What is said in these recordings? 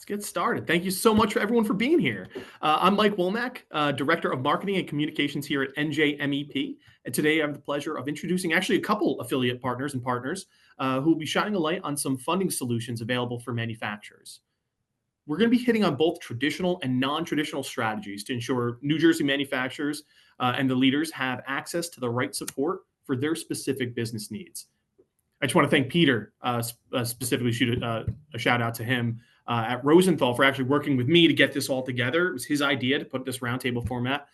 Let's get started. Thank you so much for everyone for being here. I'm Mike Womack, Director of Marketing and Communications here at NJMEP. And today I have the pleasure of introducing actually a couple affiliate partners who will be shining a light on some funding solutions available for manufacturers. We're going to be hitting on both traditional and non-traditional strategies to ensure New Jersey manufacturers and the leaders have access to the right support for their specific business needs. I just want to thank Peter, specifically shoot a shout out to him at Rosenthal for actually working with me to get this all together. It was his idea to put this roundtable format.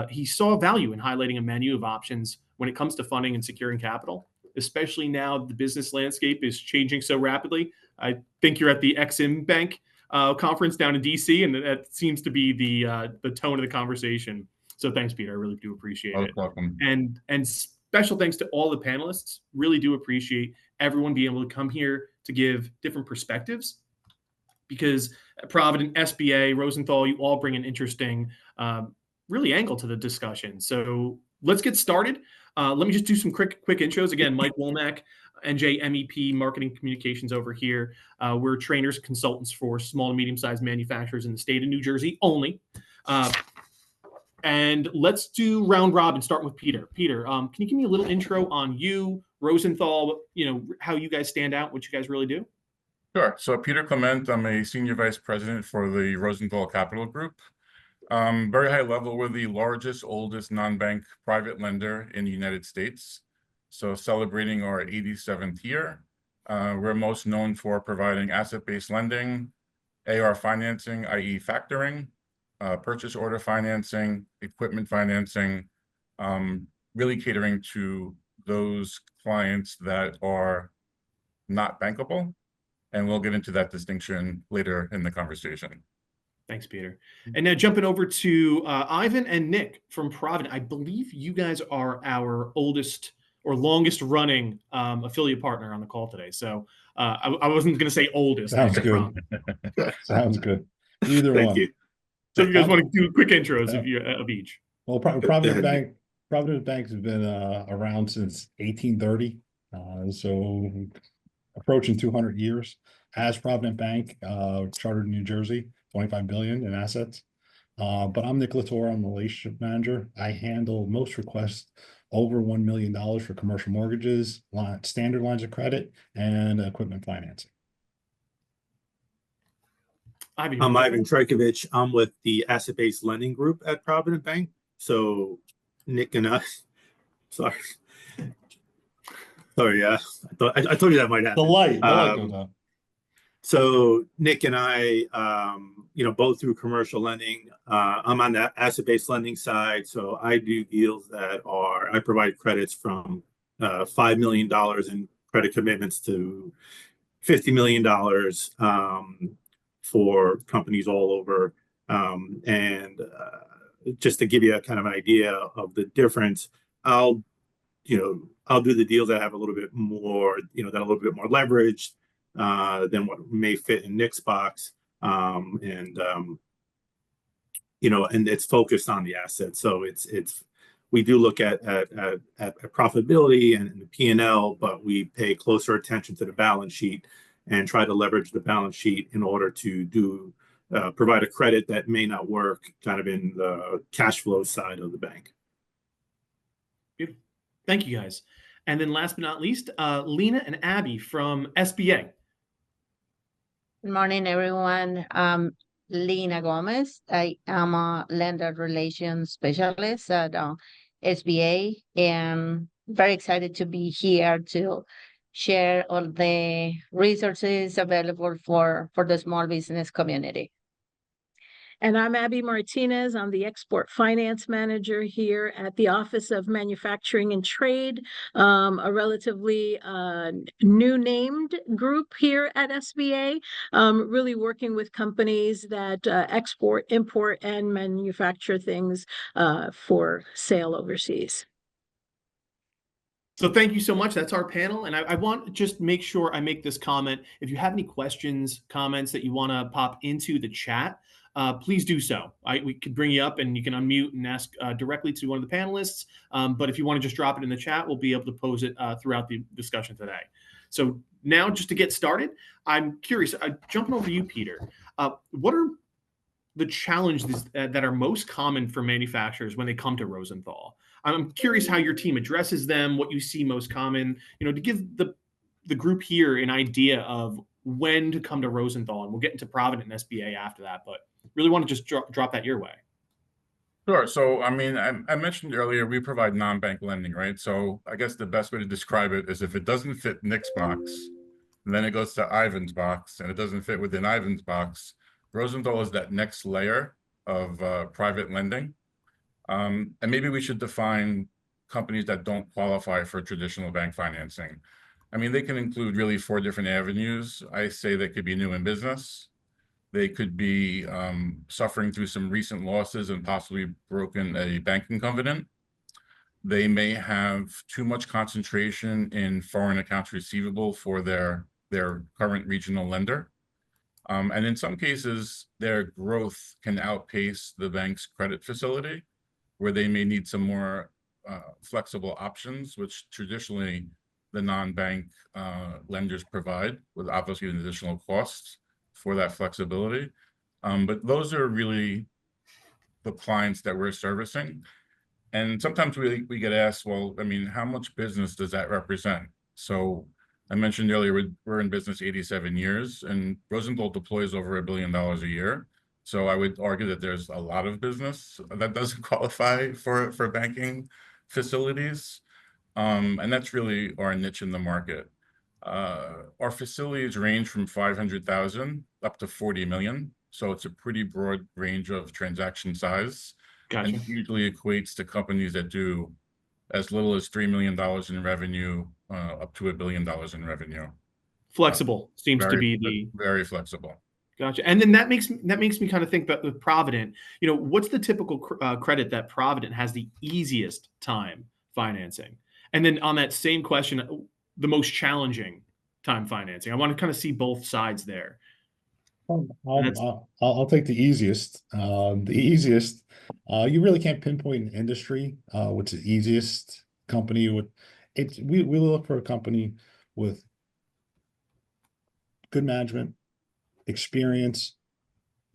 He saw value in highlighting a menu of options when it comes to funding and securing capital, especially now the business landscape is changing so rapidly. I think you're at the Ex-Im Bank conference down in DC, and that seems to be the tone of the conversation. So thanks, Peter. I really do appreciate it. Welcome. And special thanks to all the panelists. Really do appreciate everyone being able to come here to give different perspectives, because Provident, SBA, Rosenthal, you all bring an interesting, really angle to the discussion. So let's get started. Let me just do some quick intros. Again, Mike Womack, NJMEP Marketing Communications over here. We're trainers, consultants for small and medium-sized manufacturers in the state of New Jersey only. And let's do round robin, starting with Peter. Peter, can you give me a little intro on you, Rosenthal, how you guys stand out, what you guys really do? Sure. So Peter Clement, I'm a Senior Vice President for the Rosenthal Capital Group. Very high level, we're the largest, oldest non-bank private lender in the United States. So celebrating our 87th year. We're most known for providing asset-based lending, AR financing, i.e. factoring, purchase order financing, equipment financing, really catering to those clients that are not bankable. And we'll get into that distinction later in the conversation. Thanks, Peter. And now jumping over to Ivan and Nick from Provident. I believe you guys are our oldest or longest running affiliate partner on the call today. So I wasn't going to say oldest. Sounds good. Sounds good. Either one. Thank you. So if you guys want to do quick intros of each. Well, Provident Bank has been around since 1830. So approaching 200 years as Provident Bank, chartered in New Jersey, 25 billion in assets. But I'm Nick Latour, I'm the relationship manager. I handle most requests over $1 million for commercial mortgages, standard lines of credit, and equipment financing. I'm Ivan Trajkovic. I'm with the asset-based lending group at Provident Bank. So Nick and I, sorry, yeah, I told you that might happen. The light goes on. So Nick and I, both through commercial lending. I'm on the asset-based lending side, so I do deals I provide credits from $5 million in credit commitments to $50 million for companies all over. And just to give you a kind of an idea of the difference, I'll do the deals that have a little bit more, that are a little bit more leveraged than what may fit in Nick's box. And it's focused on the asset. So we do look at profitability and the P&L, but we pay closer attention to the balance sheet and try to leverage the balance sheet in order to provide a credit that may not work kind of in the cash flow side of the bank. Beautiful. Thank you, guys. And then last but not least, Lena and Abby from SBA. Good morning, everyone. I'm Lena Gomez. I am a lender relations specialist at SBA, and very excited to be here to share all the resources available for the small business community. And I'm Abby Martinez. I'm the Export Finance Manager here at the Office of Manufacturing and Trade, a relatively new named group here at SBA, really working with companies that export, import, and manufacture things for sale overseas. So thank you so much. That's our panel. And I want to just make sure I make this comment. If you have any questions, comments that you want to pop into the chat, please do so. We could bring you up and you can unmute and ask directly to one of the panelists. But if you want to just drop it in the chat, we'll be able to pose it throughout the discussion today. So now just to get started, I'm curious, jumping over to you, Peter. What are the challenges that are most common for manufacturers when they come to Rosenthal? I'm curious how your team addresses them, what you see most common, to give the group here an idea of when to come to Rosenthal, and we'll get into Provident and SBA after that, but really want to just drop that your way. Sure. So, I mean, I mentioned earlier, we provide non-bank lending, right? So I guess the best way to describe it is if it doesn't fit Nick's box, then it goes to Ivan's box, and it doesn't fit within Ivan's box. Rosenthal is that next layer of private lending. And maybe we should define companies that don't qualify for traditional bank financing. I mean, they can include really 4 different avenues. I say they could be new in business. They could be suffering through some recent losses and possibly broken a banking covenant. They may have too much concentration in foreign accounts receivable for their current regional lender. And in some cases, their growth can outpace the bank's credit facility, where they may need some more flexible options, which traditionally the non-bank lenders provide, with obviously an additional cost for that flexibility. But those are really the clients that we're servicing. And sometimes we get asked, well, I mean, how much business does that represent? So I mentioned earlier, we're in business 87 years, and Rosenthal deploys over $1 billion a year. So I would argue that there's a lot of business that doesn't qualify for banking facilities. And that's really our niche in the market. Our facilities range from 500,000 up to 40 million. So it's a pretty broad range of transaction size. Gotcha. And it usually equates to companies that do as little as $3 million in revenue, up to $1 billion in revenue. Flexible seems to be the very flexible. Gotcha. And then that makes me kind of think about with Provident. What's the typical credit that Provident has the easiest time financing? And then on that same question, the most challenging time financing. I want to kind of see both sides there. I'll take the easiest. You really can't pinpoint an industry. What's the easiest company? We look for a company with good management, experience,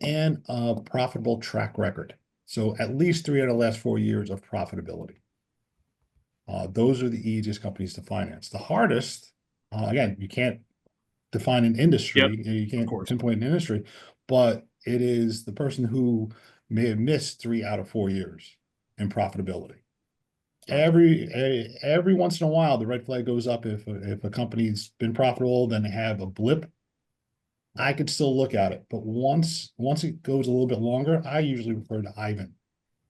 and a profitable track record. So at least 3 out of the last 4 years of profitability. Those are the easiest companies to finance. The hardest, again, you can't define an industry. Yep, you can't pinpoint an industry, but it is the person who may have missed 3 out of 4 years in profitability. Every once in a while, the red flag goes up if a company's been profitable, then they have a blip. I could still look at it, but once it goes a little bit longer, I usually refer to Ivan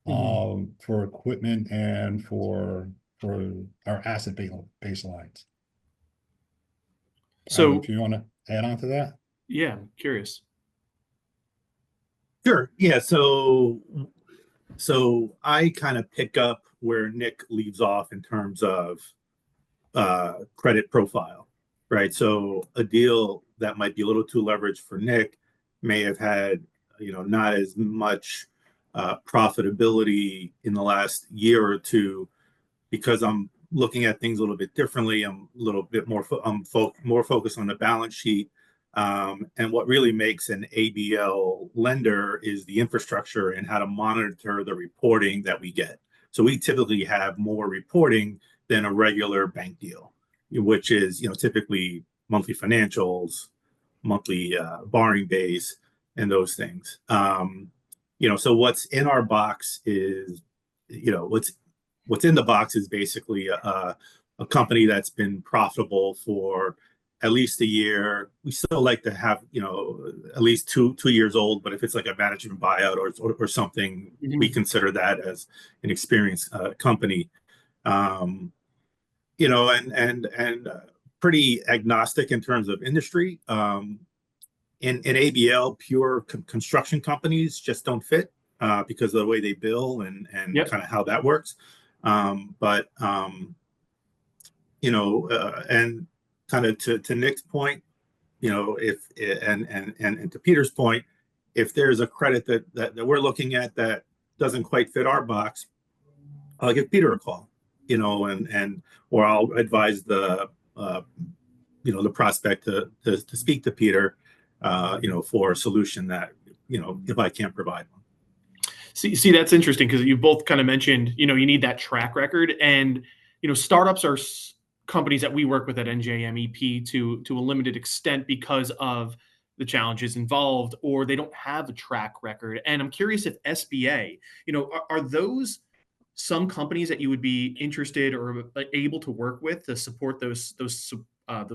for equipment and for our asset-based lines. So if you want to add on to that. Yeah, I'm curious. Sure. Yeah. So I kind of pick up where Nick leaves off in terms of credit profile, right? So a deal that might be a little too leveraged for Nick may have had, not as much profitability in the last year or two, because I'm looking at things a little bit differently. I'm a little bit more more focused on the balance sheet. And what really makes an ABL lender is the infrastructure and how to monitor the reporting that we get. So we typically have more reporting than a regular bank deal, which is, typically monthly financials, monthly borrowing base, and those things. So what's in our box is, what's in the box is basically a company that's been profitable for at least a year. We still like to have, at least two years old, but if it's like a management buyout or something, we consider that as an experienced company. And pretty agnostic in terms of industry. In ABL, pure construction companies just don't fit because of the way they bill and kind of how that works. And kind of to Nick's point, if and to Peter's point, if there's a credit that we're looking at that doesn't quite fit our box, I'll give Peter a call, or I'll advise the prospect to speak to Peter. for a solution that, if I can't provide one. See, that's interesting because you both kind of mentioned, you need that track record, and startups are companies that we work with at NJMEP to a limited extent because of the challenges involved, or they don't have a track record. And I'm curious if SBA, are those some companies that you would be interested or able to work with to support those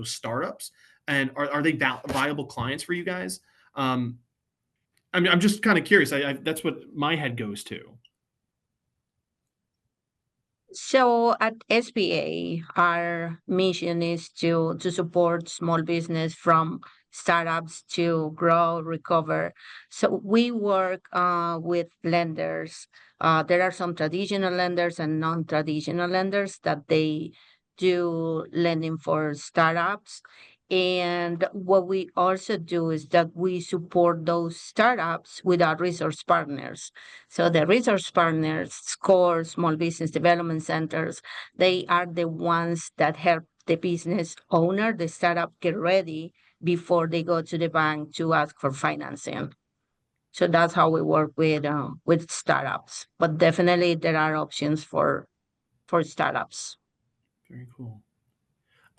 startups, and are they viable clients for you guys? I'm just kind of curious. That's what my head goes to. So at SBA, our mission is to support small business from startups to grow, recover. So we work with lenders. There are some traditional lenders and non-traditional lenders that they do lending for startups. And what we also do is that we support those startups with our resource partners. So the resource partners, SCORE, small business development centers, they are the ones that help the business owner, the startup, get ready before they go to the bank to ask for financing. So that's how we work with startups. But definitely there are options for startups. Very cool.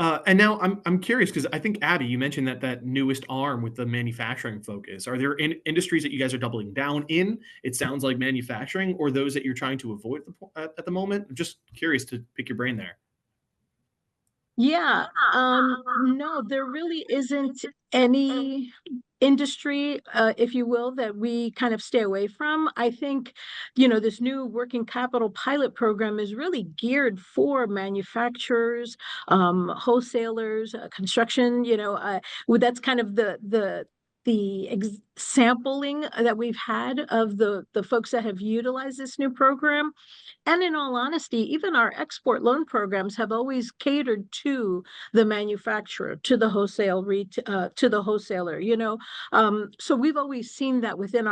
And now I'm curious because I think, Abby, you mentioned that newest arm with the manufacturing focus. Are there industries that you guys are doubling down in? It sounds like manufacturing, or those that you're trying to avoid at the moment? I'm just curious to pick your brain there. Yeah, no, there really isn't any industry, if you will, that we kind of stay away from. I think, this new working capital pilot program is really geared for manufacturers, wholesalers, construction. That's kind of the sampling that we've had of the folks that have utilized this new program. And in all honesty, even our export loan programs have always catered to the manufacturer, to the to the wholesaler. So we've always seen that within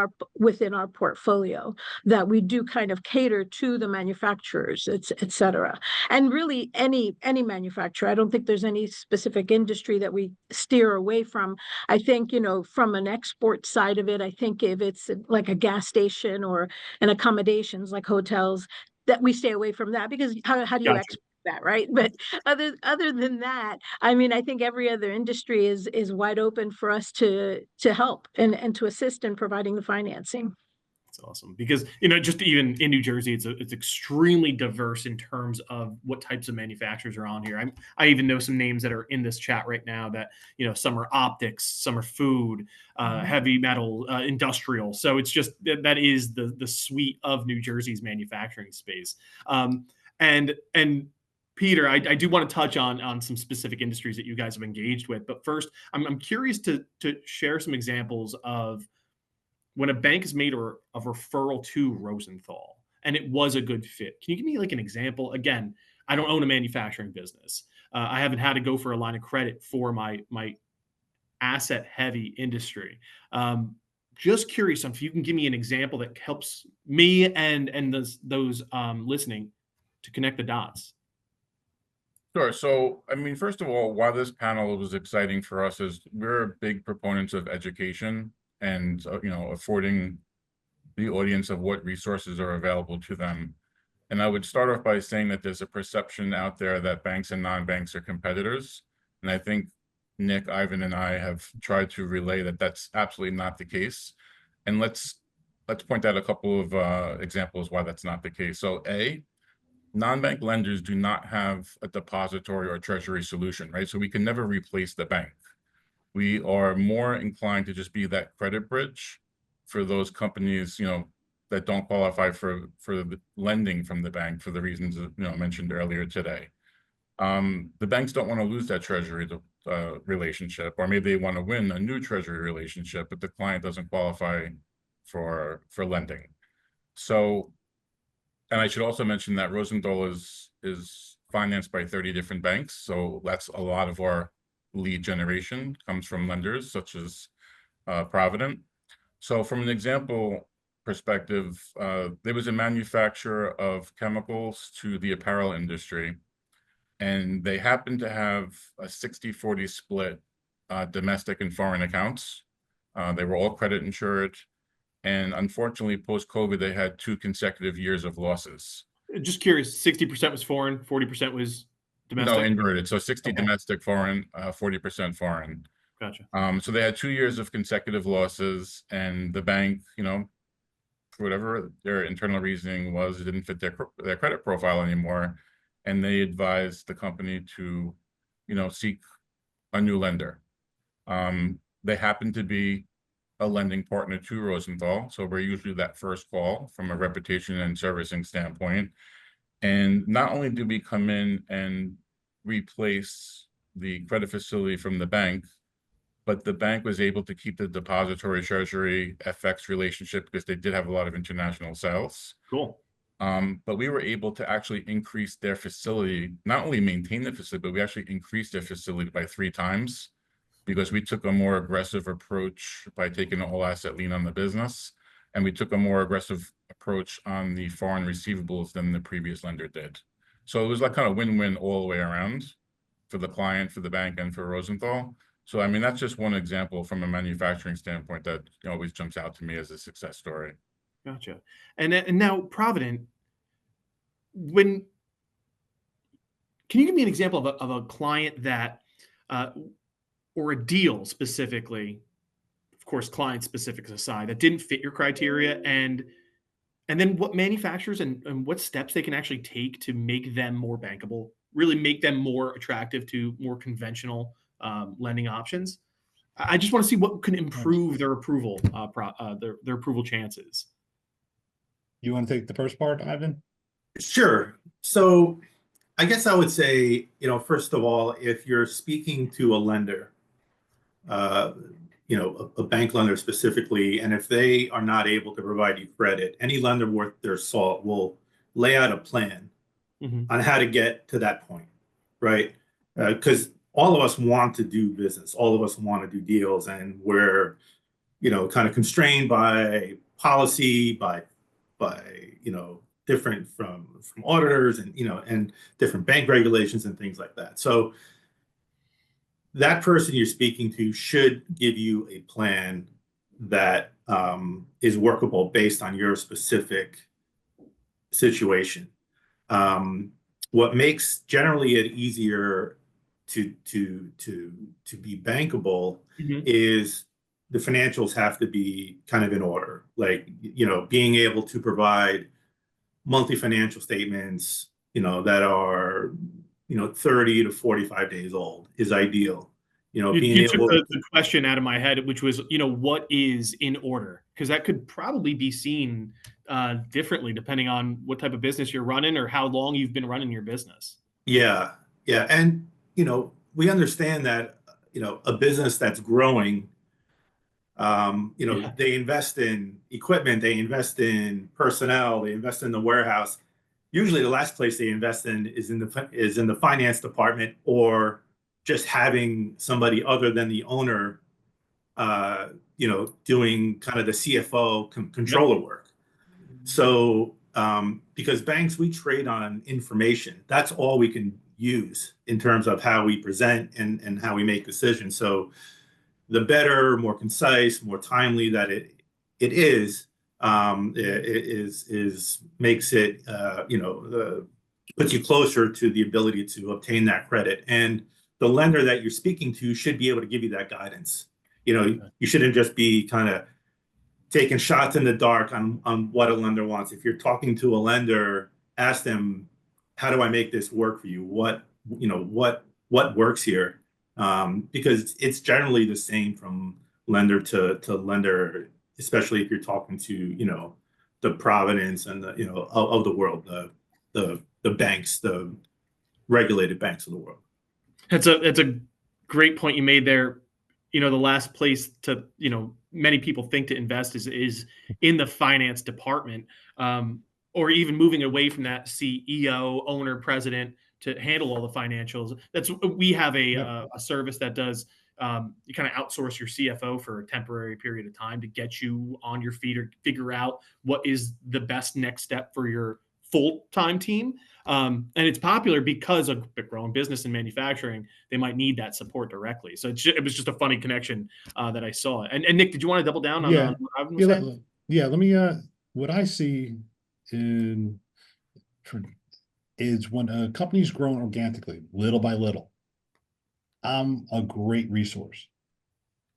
our portfolio, that we do kind of cater to the manufacturers, et cetera. And really, any manufacturer. I don't think there's any specific industry that we steer away from. I think, from an export side of it, I think if it's like a gas station or an accommodations like hotels, that we stay away from that, because how do you Gotcha. export that, right? But other than that, I mean, I think every other industry is wide open for us to help and to assist in providing the financing. That's awesome because just even in New Jersey, it's extremely diverse in terms of what types of manufacturers are on here. I even know some names that are in this chat right now that some are optics, some are food, heavy metal, industrial. So it's just that is the suite of New Jersey's manufacturing space. And Peter, I do want to touch on some specific industries that you guys have engaged with, but first, I'm curious to share some examples of when a bank has made a referral to Rosenthal and it was a good fit. Can you give me like an example? Again, I don't own a manufacturing business. I haven't had to go for a line of credit for my asset heavy industry. Just curious if you can give me an example that helps me and those listening to connect the dots. Sure. So, I mean, first of all, why this panel was exciting for us is we're big proponents of education and, affording the audience of what resources are available to them. And I would start off by saying that there's a perception out there that banks and non-banks are competitors. And I think Nick, Ivan, and I have tried to relay that that's absolutely not the case. And let's point out a couple of examples why that's not the case. So non-bank lenders do not have a depository or treasury solution, right? So we can never replace the bank. We are more inclined to just be that credit bridge for those companies, that don't qualify for the lending from the bank for the reasons that, mentioned earlier today. The banks don't want to lose that treasury relationship, or maybe they want to win a new treasury relationship, but the client doesn't qualify for lending. So, and I should also mention that Rosenthal is financed by 30 different banks. So that's a lot of our lead generation comes from lenders such as Provident. So from an example perspective, there was a manufacturer of chemicals to the apparel industry, and they happened to have a 60-40 split domestic and foreign accounts. They were all credit insured. And unfortunately, post-COVID, they had 2 consecutive years of losses. Just curious, 60% was foreign, 40% was No, domestic? inverted. So 60 Okay. domestic, foreign, 40% foreign. Gotcha. So they had 2 years of consecutive losses, and the bank, for whatever their internal reasoning was, it didn't fit their credit profile anymore, and they advised the company to, seek a new lender. They happened to be a lending partner to Rosenthal, so we're usually that first call from a reputation and servicing standpoint. And not only did we come in and replace the credit facility from the bank, but the bank was able to keep the depository treasury FX relationship because they did have a lot of international sales. Cool. But we were able to actually increase their facility, not only maintain the facility, but we actually increased their facility by 3 times because we took a more aggressive approach by taking an all asset lien on the business. And we took a more aggressive approach on the foreign receivables than the previous lender did. So it was like kind of win-win all the way around for the client, for the bank, and for Rosenthal. So, I mean, that's just one example from a manufacturing standpoint that always jumps out to me as a success story. Gotcha. And now Provident, can you give me an example of a client that, or a deal specifically, of course, client specifics aside, that didn't fit your criteria, and then what manufacturers and what steps they can actually take to make them more bankable, really make them more attractive to more conventional lending options? I just want to see what can improve their approval, their approval chances. You want to take the first part, Ivan? Sure. So I guess I would say, first of all, if you're speaking to a lender, a bank lender specifically, and if they are not able to provide you credit, any lender worth their salt will lay out a plan on how to get to that point, right? Because all of us want to do business, all of us want to do deals, and we're, kind of constrained by policy, by different from auditors and and different bank regulations and things like that. So that person you're speaking to should give you a plan that is workable based on your specific situation. What makes generally it easier to be bankable is the financials have to be kind of in order, like being able to provide monthly financial statements that are 30 to 45 days old is ideal. You took the question out of my head, which was, what is in order? Because that could probably be seen differently depending on what type of business you're running or how long you've been running your business. Yeah. And, we understand that, a business that's growing, they invest in equipment, they invest in personnel, they invest in the warehouse. Usually the last place they invest in is in the finance department, or just having somebody other than the owner, doing kind of the CFO controller work. So, because banks, we trade on information. That's all we can use in terms of how we present and how we make decisions. So the better, more concise, more timely that it is, makes it, puts you closer to the ability to obtain that credit. And the lender that you're speaking to should be able to give you that guidance. You shouldn't just be kind of taking shots in the dark on what a lender wants. If you're talking to a lender, ask them, how do I make this work for you? What works here? Because it's generally the same from lender to lender, especially if you're talking to, the Providence and the, of the world, the banks, the regulated banks of the world. That's a great point you made there. The last place to, many people think to invest is in the finance department, or even moving away from that CEO, owner, president to handle all the financials. We have a service that does, you kind of outsource your CFO for a temporary period of time to get you on your feet or figure out what is the best next step for your full-time team. And it's popular because of the growing business and manufacturing. They might need that support directly. So it was just a funny connection that I saw. And Nick, did you want to double down on what Ivan was saying? Let me, what I see in is when a company's grown organically, little by little, I'm a great resource.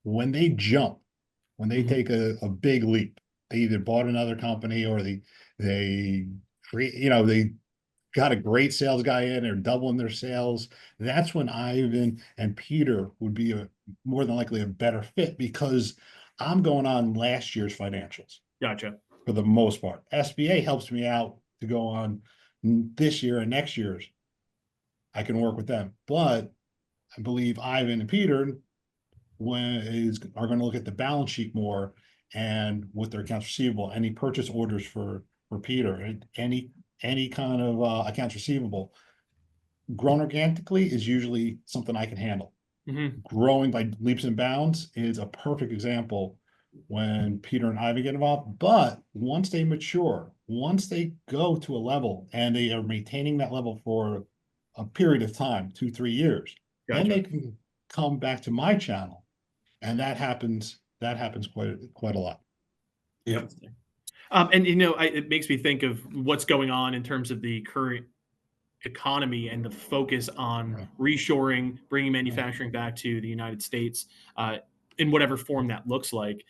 When they jump, when they take a big leap, they either bought another company or they create, they got a great sales guy in, they're doubling their sales. That's when Ivan and Peter would be more than likely a better fit, because I'm going on last year's financials. Gotcha. For the most part, SBA helps me out to go on this year and next year's. I can work with them, but I believe Ivan and Peter are going to look at the balance sheet more, and with their accounts receivable, any purchase orders for Peter, any kind of accounts receivable grown organically is usually something I can handle. Growing by leaps and bounds is a perfect example when Peter and Ivan get involved. But once they mature, once they go to a level and they are maintaining that level for a period of time, 2-3 years, then they can come back to my channel, and that happens quite a lot. Yep. And it makes me think of what's going on in terms of the current economy and the focus on reshoring, bringing manufacturing back to the United States in whatever form that looks like.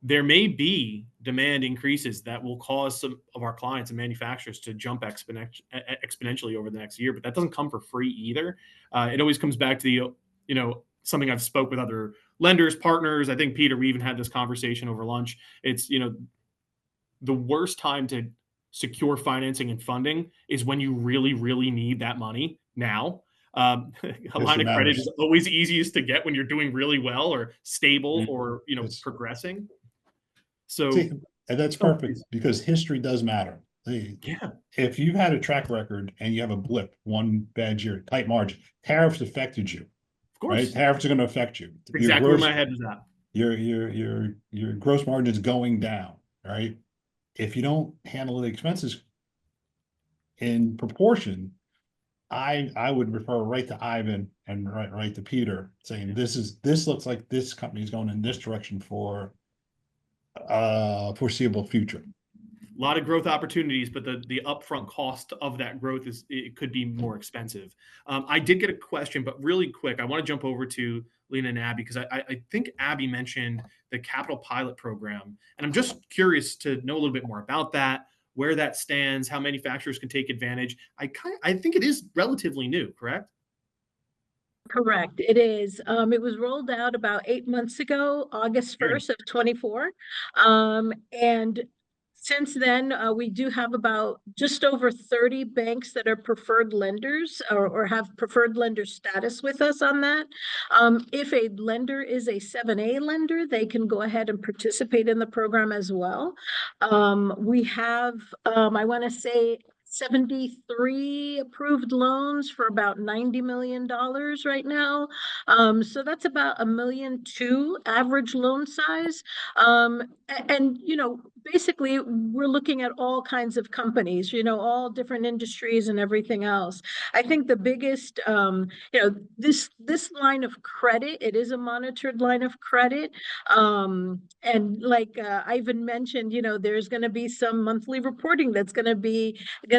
There may be demand increases that will cause some of our clients and manufacturers to jump exponentially over the next year, but that doesn't come for free either. It always comes back to something I've spoke with other lenders, partners. I think, Peter, we even had this conversation over lunch. It's, the worst time to secure financing and funding is when you really, really need that money now. A line of credit is always easiest to get when you're doing really well or stable or, progressing. So, and that's perfect, because history does matter. If you've had a track record and you have a blip, one bad year, tight margin, tariffs affected you. Of course, right? Tariffs are going to affect you. Exactly where my head was at. Your gross margin is going down, right? If you don't handle the expenses in proportion, I would refer right to Ivan and right to Peter, saying this looks like this company is going in this direction for foreseeable future. A lot of growth opportunities, but the upfront cost of that growth it could be more expensive. I did get a question, but really quick, I want to jump over to Lena and Abby, because I think Abby mentioned the capital pilot program, and I'm just curious to know a little bit more about that, where that stands, how manufacturers can take advantage. I think it is relatively new, correct? Correct. It is. It was rolled out about 8 months ago, August 1st of 24. And since then, we do have about just over 30 banks that are preferred lenders or have preferred lender status with us on that. If a lender is a 7A lender, they can go ahead and participate in the program as well. We have, I want to say, 73 approved loans for about $90 million right now. So that's about $1.2 million average loan size. And basically we're looking at all kinds of companies, all different industries and everything else. I think the biggest, this line of credit, it is a monitored line of credit. And like Ivan mentioned, there's going to be some monthly reporting that's going to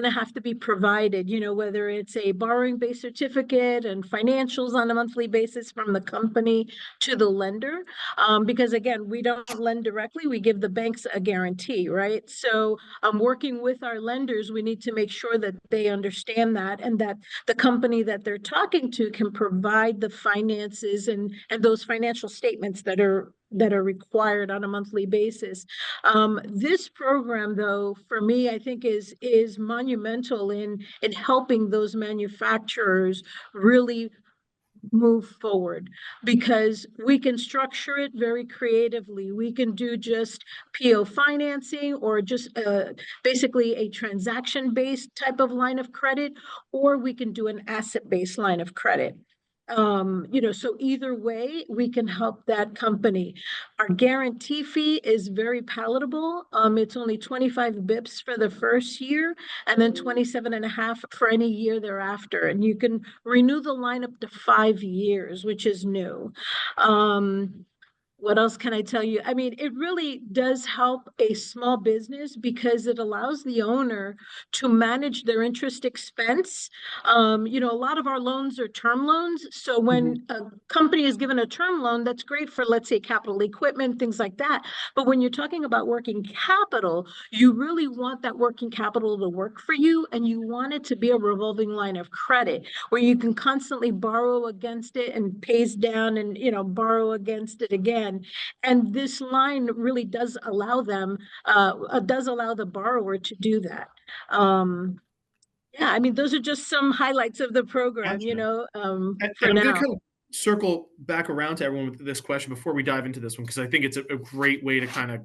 have to be provided, whether it's a borrowing base certificate and financials on a monthly basis from the company to the lender. Because again, we don't lend directly, we give the banks a guarantee, right? So working with our lenders, we need to make sure that they understand that, and that the company that they're talking to can provide the finances and those financial statements that are required on a monthly basis. This program, though, for me, I think is monumental in helping those manufacturers really move forward, because we can structure it very creatively. We can do just PO financing, or just basically a transaction-based type of line of credit, or we can do an asset-based line of credit. So either way, we can help that company. Our guarantee fee is very palatable. It's only 25 bips for the first year and then 27.5 for any year thereafter. And you can renew the line up to 5 years, which is new. What else can I tell you? I mean, it really does help a small business because it allows the owner to manage their interest expense. A lot of our loans are term loans. So when a company is given a term loan, that's great for, let's say, capital equipment, things like that. But when you're talking about working capital, you really want that working capital to work for you, and you want it to be a revolving line of credit where you can constantly borrow against it and pays down and, borrow against it again. And this line really does allow the borrower to do that. Yeah, I mean, those are just some highlights of the program, Gotcha. And for I'm going to now. kind of circle back around to everyone with this question before we dive into this one, because I think it's a great way to kind of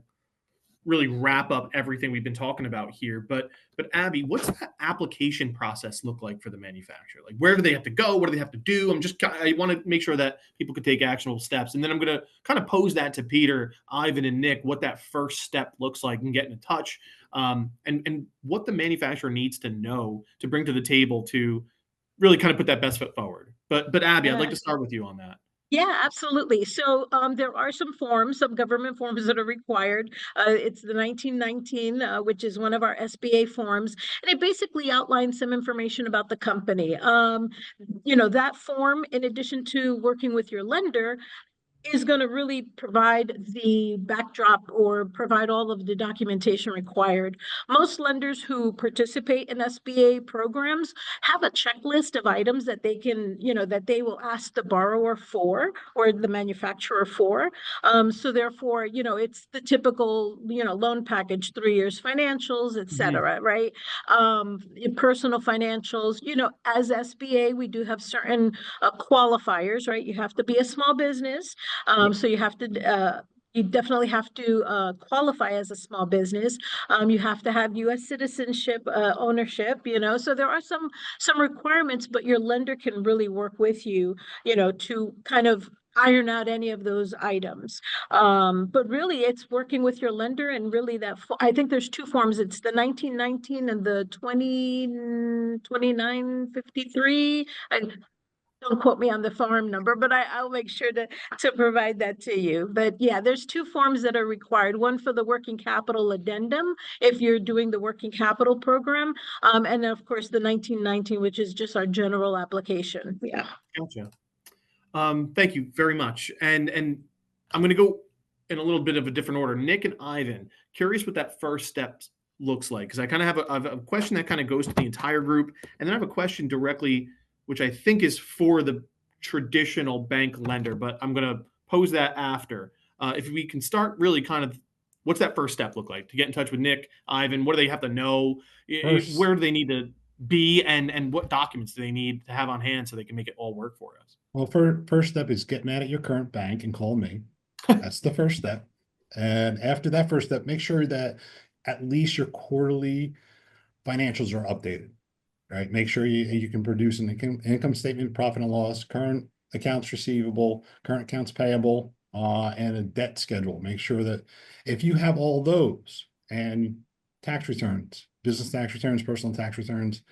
really wrap up everything we've been talking about here. But Abby, what's that application process look like for the manufacturer? Like, where do they have to go? What do they have to do? I want to make sure that people can take actionable steps. And then I'm going to kind of pose that to Peter, Ivan, and Nick, what that first step looks like and getting in touch, and what the manufacturer needs to know to bring to the table to really kind of put that best foot forward. But Abby, I'd like to start with you on that. Yeah, absolutely. So there are some government forms that are required. It's the 1919, which is one of our SBA forms, and it basically outlines some information about the company. That form, in addition to working with your lender, is going to really provide the backdrop or provide all of the documentation required. Most lenders who participate in SBA programs have a checklist of items that they can, that they will ask the borrower for or the manufacturer for. So therefore, it's the typical, loan package, 3 years financials, et cetera, right? Personal financials, as SBA, we do have certain qualifiers, right? You have to be a small business. So you definitely have to qualify as a small business. You have to have U.S. citizenship, ownership, so there are some requirements, but your lender can really work with you, to kind of iron out any of those items. But really it's working with your lender, and really I think there's two forms. It's the 1919 and the 2953. Don't quote me on the farm number, but I'll make sure to provide that to you. But yeah, there's two forms that are required. One for the working capital addendum, if you're doing the working capital program, and then of course the 1919, which is just our general application. Yeah. Gotcha. Thank you very much. And I'm going to go in a little bit of a different order. Nick and Ivan, curious what that first step looks like, because I kind of have a question that kind of goes to the entire group, and then I have a question directly, which I think is for the traditional bank lender, but I'm going to pose that after. If we can start really kind of, what's that first step look like to get in touch with Nick, Ivan? What do they have to know? Where do they need to be, and what documents do they need to have on hand so they can make it all work for us? Well, first step is get mad at your current bank and call me. That's the first step. And after that first step, make sure that at least your quarterly financials are updated, right? Make sure you can produce an income statement, profit and loss, current accounts receivable, current accounts payable, and a debt schedule. Make sure that if you have all those and tax returns, business tax returns, personal tax returns,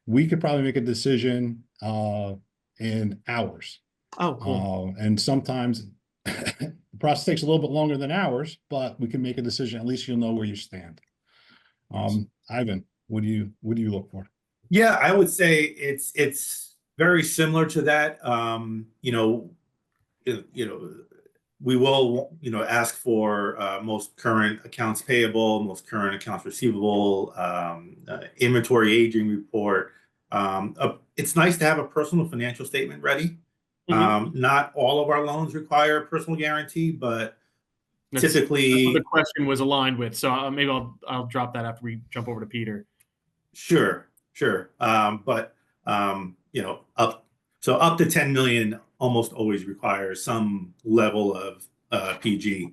we could probably make a decision in hours. Oh, cool. And sometimes the process takes a little bit longer than hours, but we can make a decision. At least you'll know where you stand. Ivan, what do you look for? Yeah, I would say it's very similar to that. We will, ask for most current accounts payable, most current accounts receivable, inventory aging report. It's nice to have a personal financial statement ready. Not all of our loans require a personal guarantee, but typically that's what the question was aligned with. So maybe I'll drop that after we jump over to Peter. Sure. But up to 10 million almost always requires some level of PG.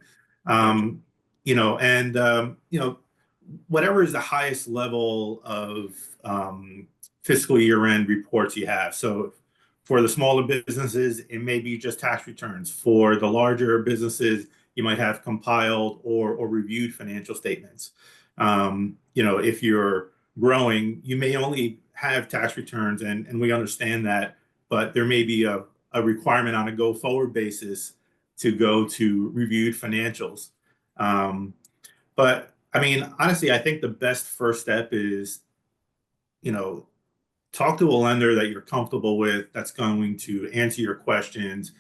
Whatever is the highest level of fiscal year end reports you have. So For the smaller businesses, it may be just tax returns. For the larger businesses, you might have compiled or reviewed financial statements. If you're growing, you may only have tax returns, and we understand that, but there may be a requirement on a go forward basis to go to reviewed financials. But I mean, honestly, I think the best first step is, talk to a lender that you're comfortable with, that's going to answer your questions,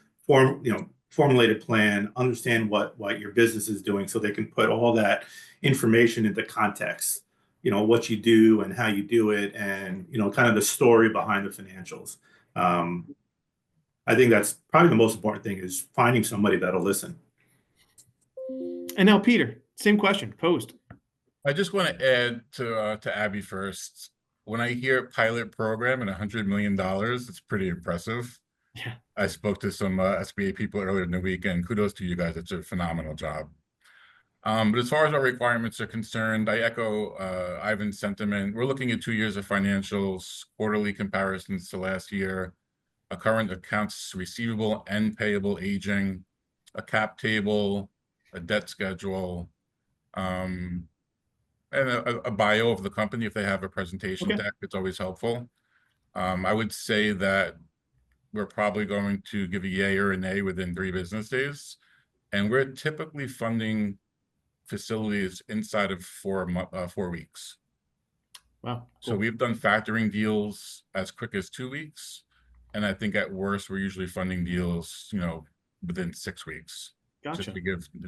formulate a plan, understand what your business is doing, so they can put all that information into context. What you do and how you do it, and kind of the story behind the financials. I think that's probably the most important thing, is finding somebody that'll listen. And now, Peter, same question posed. I just want to add to Abby first. When I hear pilot program and $100 million, it's pretty impressive. Yeah. I spoke to some SBA people earlier in the week, and kudos to you guys. It's a phenomenal job. But as far as our requirements are concerned, I echo Ivan's sentiment. We're looking at 2 years of financials, quarterly comparisons to last year, a current accounts receivable and payable aging, a cap table, a debt schedule, and a bio of the company if they have a presentation deck. It's always helpful. I would say that we're probably going to give a yay or a nay within 3 business days. And we're typically funding facilities inside of 4 weeks. Wow. Cool. So we've done factoring deals as quick as 2 weeks. And I think at worst, we're usually funding deals, within 6 weeks. Gotcha.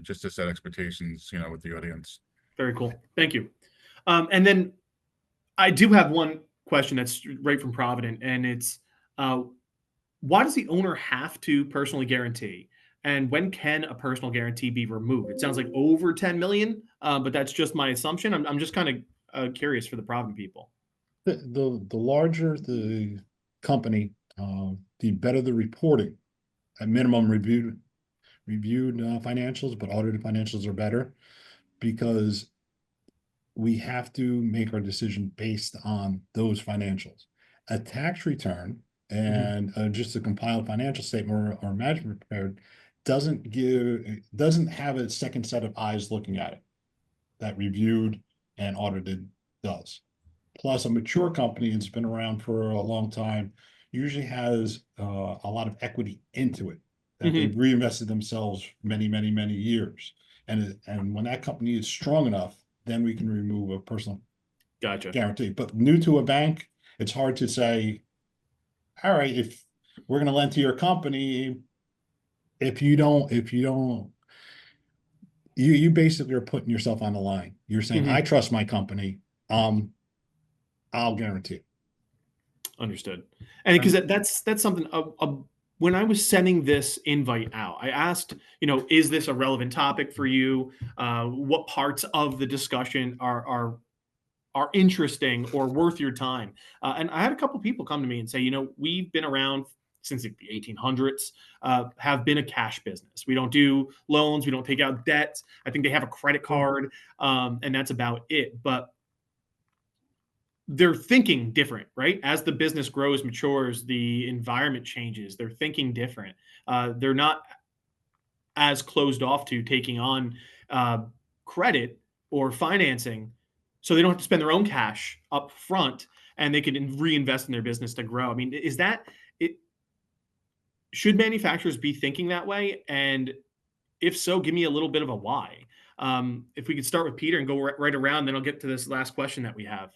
Just to set expectations, with the audience. Very cool. Thank you. And then I do have one question that's right from Provident, and it's, why does the owner have to personally guarantee? And when can a personal guarantee be removed? It sounds like over 10 million, but that's just my assumption. I'm just kind of curious for the Provident people. The larger the company, the better the reporting. At minimum, reviewed financials, but audited financials are better, because we have to make our decision based on those financials. A tax return and just a compiled financial statement or management prepared doesn't have a second set of eyes looking at it that reviewed and audited does. Plus, a mature company that's been around for a long time usually has a lot of equity into it that they've reinvested themselves many years. And when that company is strong enough, then we can remove a personal guarantee. But new to a bank, it's hard to say, all right, if we're going to lend to your company, if you basically are putting yourself on the line. You're saying, I trust my company. I'll guarantee. Understood. And because that's something, when I was sending this invite out, I asked, is this a relevant topic for you? What parts of the discussion are interesting or worth your time? And I had a couple people come to me and say, we've been around since the 1800s, have been a cash business. We don't do loans. We don't take out debts. I think they have a credit card, and that's about it. But they're thinking different, right? As the business grows, matures, the environment changes. They're thinking different. They're not as closed off to taking on credit or financing, so they don't have to spend their own cash up front, and they can reinvest in their business to grow. I mean, is that it? Should manufacturers be thinking that way? And if so, give me a little bit of a why. If we could start with Peter and go right around, then I'll get to this last question that we have.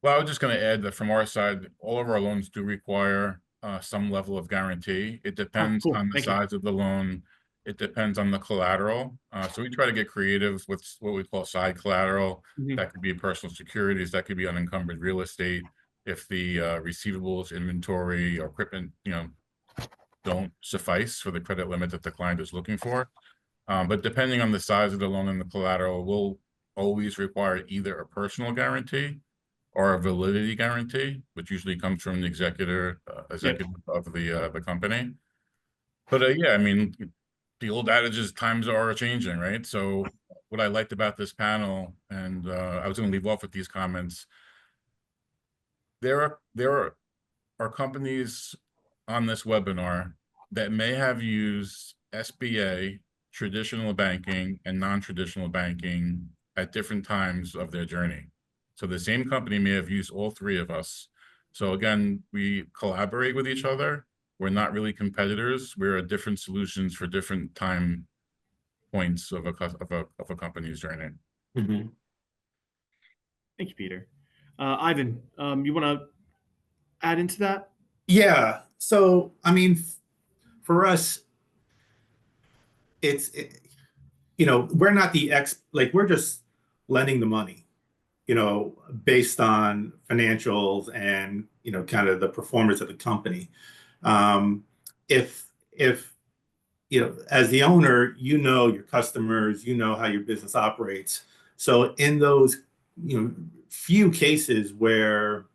Well, I was just going to add that from our side, all of our loans do require some level of guarantee. It depends on the size of the loan. It depends on the collateral. So we try to get creative with what we call side collateral. That could be personal securities. That could be unencumbered real estate. If the receivables, inventory, or equipment, don't suffice for the credit limit that the client is looking for. But depending on the size of the loan and the collateral, we'll always require either a personal guarantee or a validity guarantee, which usually comes from the executive of the company. But yeah, I mean, the old adage is times are changing, right? So what I liked about this panel, and I was going to leave off with these comments, there are companies on this webinar that may have used SBA, traditional banking, and non-traditional banking at different times of their journey. So the same company may have used all three of us. So again, we collaborate with each other. We're not really competitors. We're different solutions for different time points of a company's journey. Mm-hmm. Thank you, Peter. Ivan, you want to add into that? Yeah. So, I mean, for us, we're not we're just lending the money, based on financials and, kind of the performance of the company. If as the owner, your customers, how your business operates. So in those, few cases where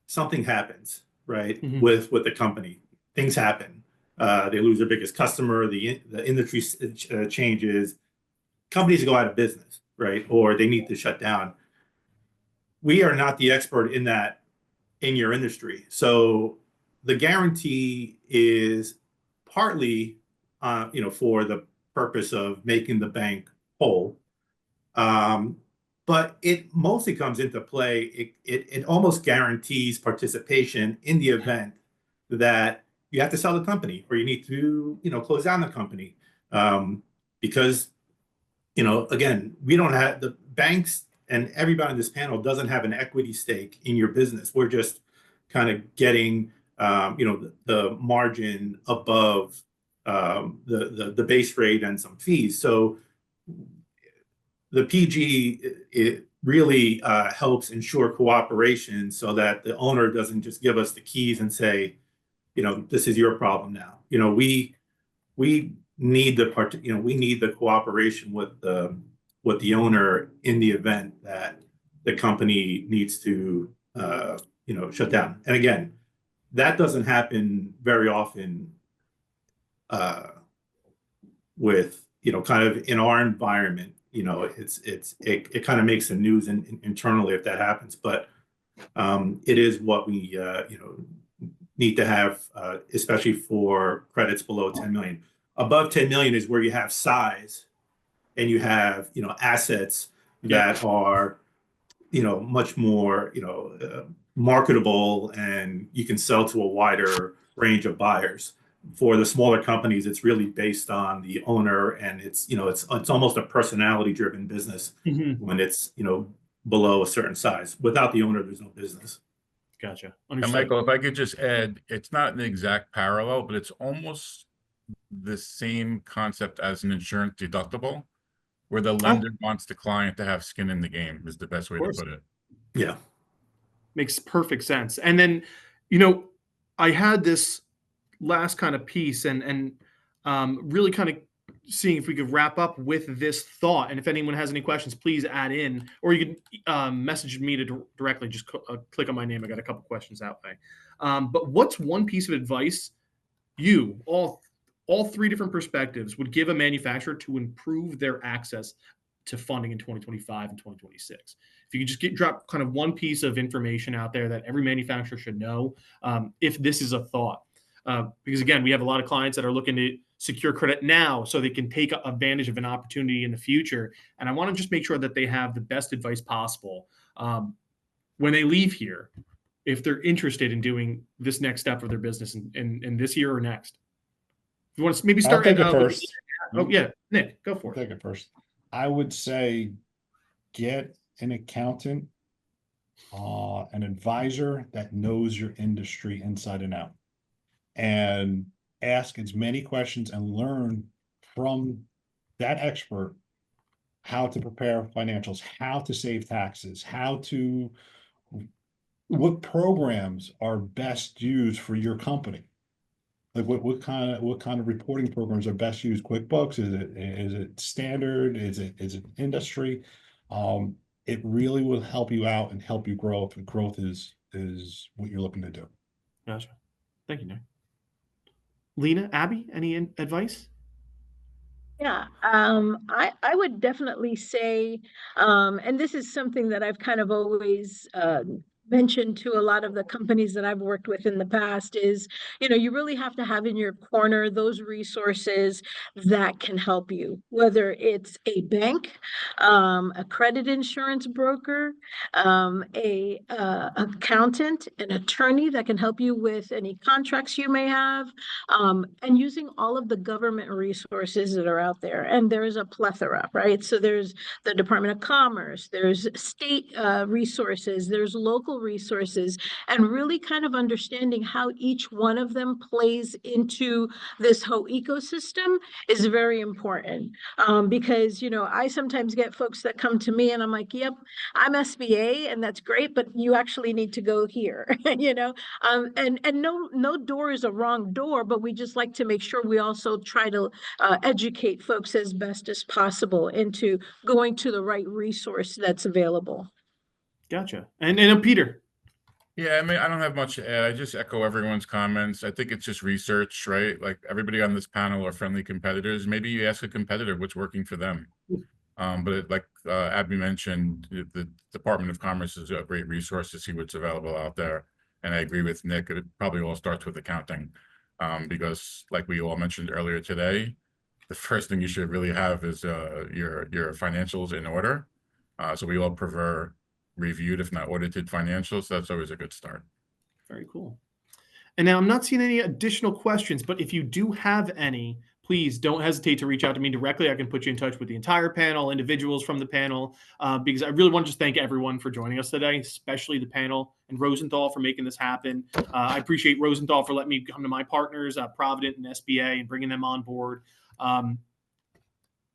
something happens, right, Mhm. with the company, things happen. They lose their biggest customer, the industry changes, companies go out of business, right, or they need to shut down. We are not the expert in that in your industry. So the guarantee is partly, for the purpose of making the bank whole. But it mostly comes into play. It almost guarantees participation in the event that you have to sell the company or you need to, close down the company. Because, again, we don't have the banks, and everybody on this panel doesn't have an equity stake in your business. We're just kind of getting, the margin above the base rate and some fees. So the PG, it really helps ensure cooperation so that the owner doesn't just give us the keys and say, this is your problem now. We need we need the cooperation with the owner in the event that the company needs to shut down. And again, that doesn't happen very often with kind of in our environment. It kind of makes the news internally if that happens, but it is what we need to have, especially for credits below 10 million. Above 10 million is where you have size and you have assets that are much more marketable, and you can sell to a wider range of buyers. For the smaller companies, it's really based on the owner, and it's almost a personality driven business. Mm-hmm. When it's below a certain size. Without the owner, there's no business. Gotcha. And Michael, if I could just add, it's not an exact parallel, but it's almost the same concept as an insurance deductible, where the lender wants the client to have skin in the game, is the best way to put it. Yeah. Makes perfect sense. And then, I had this last kind of piece and really kind of seeing if we could wrap up with this thought. And if anyone has any questions, please add in, or you can message me directly. Just click on my name. I got a couple questions that way. But what's one piece of advice you, all three different perspectives, would give a manufacturer to improve their access to funding in 2025 and 2026? If you could just drop kind of one piece of information out there that every manufacturer should know, if this is a thought. Because again, we have a lot of clients that are looking to secure credit now so they can take advantage of an opportunity in the future. And I want to just make sure that they have the best advice possible when they leave here, if they're interested in doing this next step of their business in this year or next. If you want to maybe start. I'll take it first. Oh yeah, Nick, go for I'll it. take it first. I would say get an accountant, an advisor that knows your industry inside and out, and ask as many questions and learn from that expert how to prepare financials, how to save taxes, what programs are best used for your company. Like what kind of reporting programs are best used? QuickBooks? Is it standard? Is it industry? It really will help you out and help you grow if growth is what you're looking to do. Gotcha. Thank you, Nick. Lena, Abby, any advice? Yeah, I would definitely say, and this is something that I've kind of always mentioned to a lot of the companies that I've worked with in the past is, you really have to have in your corner those resources that can help you, whether it's a bank, a credit insurance broker, a accountant, an attorney that can help you with any contracts you may have, and using all of the government resources that are out there. And there's a plethora, right? So there's the Department of Commerce, there's state resources, there's local resources, and really kind of understanding how each one of them plays into this whole ecosystem is very important. Because, I sometimes get folks that come to me and I'm like, yep, I'm SBA and that's great, but you actually need to go here, and no door is a wrong door, but we just like to make sure we also try to educate folks as best as possible into going to the right resource that's available. Gotcha. And Peter. Yeah, I mean, I don't have much to add. I just echo everyone's comments. I think it's just research, right? Like everybody on this panel are friendly competitors. Maybe you ask a competitor what's working for them. But like Abby mentioned, the Department of Commerce is a great resource to see what's available out there. And I agree with Nick, it probably all starts with accounting. Because like we all mentioned earlier today, the first thing you should really have is your financials in order. So we all prefer reviewed, if not audited financials. That's always a good start. Very cool. And now I'm not seeing any additional questions, but if you do have any, please don't hesitate to reach out to me directly. I can put you in touch with the entire panel, individuals from the panel, because I really want to just thank everyone for joining us today, especially the panel and Rosenthal for making this happen. I appreciate Rosenthal for letting me come to my partners, Provident and SBA, and bringing them on board.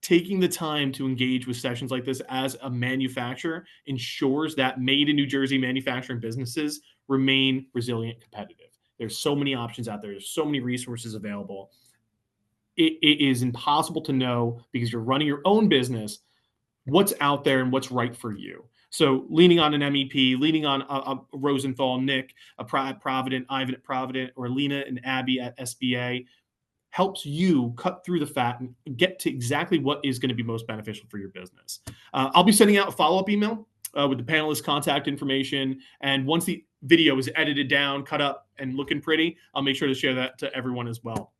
Taking the time to engage with sessions like this as a manufacturer ensures that made in New Jersey manufacturing businesses remain resilient, competitive. There's so many options out there. There's so many resources available. It is impossible to know, because you're running your own business, what's out there and what's right for you. So leaning on an MEP, leaning on a Rosenthal, Nick, a Provident, Ivan at Provident, or Lena and Abby at SBA helps you cut through the fat and get to exactly what is going to be most beneficial for your business. I'll be sending out a follow-up email with the panelists' contact information. And once the video is edited down, cut up, and looking pretty, I'll make sure to share that to everyone as well.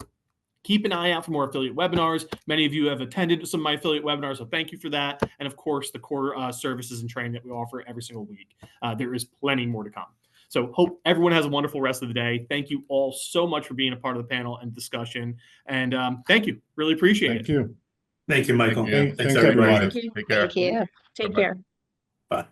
Keep an eye out for more affiliate webinars. Many of you have attended some of my affiliate webinars, so thank you for that. And of course, the core services and training that we offer every single week. There is plenty more to come. So hope everyone has a wonderful rest of the day. Thank you all so much for being a part of the panel and discussion. And thank you. Really appreciate it. Thank you. Thank you, Michael. Thank you. Thanks, Thanks, everybody. everybody. Thank you. Take care. Thank you. Take Bye-bye. care. Bye.